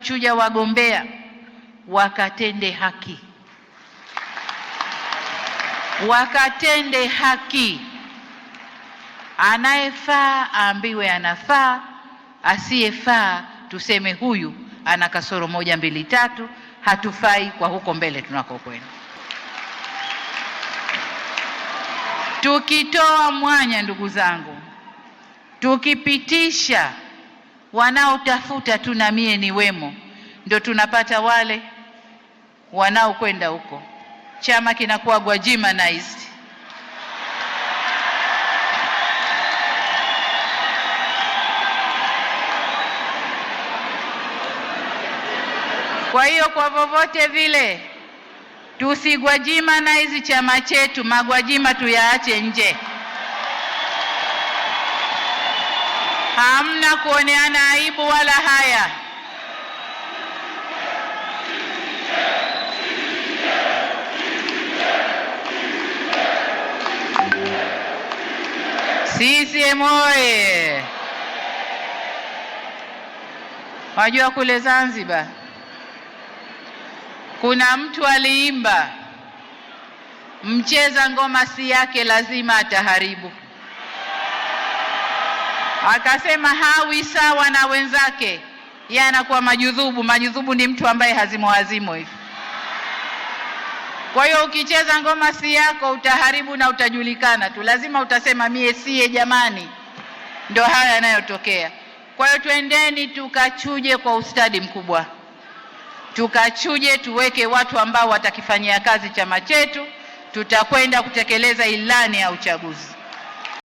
chuja wagombea wakatende haki, wakatende haki. Anayefaa aambiwe anafaa, asiyefaa tuseme huyu ana kasoro 1, 2, 3, hatufai kwa huko mbele tunakokwenda. Tukitoa mwanya, ndugu zangu, tukipitisha wanaotafuta tu na mie ni wemo, ndio tunapata wale wanaokwenda huko, chama kinakuwa Gwajimanized. Kwa hiyo kwa vovote vile tusigwajimanize chama chetu, magwajima tuyaache nje. Hamna kuoneana aibu wala haya. CCM oye! Wajua kule Zanzibar kuna mtu aliimba, mcheza ngoma si yake lazima ataharibu. Akasema hawi sawa na wenzake, yeye anakuwa majudhubu. Majudhubu ni mtu ambaye hazimo hivi. Kwa hiyo ukicheza ngoma si yako utaharibu na utajulikana tu, lazima utasema mie siye jamani. Ndio haya yanayotokea. Kwa hiyo twendeni tukachuje kwa ustadi mkubwa, tukachuje, tuweke watu ambao watakifanyia kazi chama chetu. Tutakwenda kutekeleza ilani ya uchaguzi.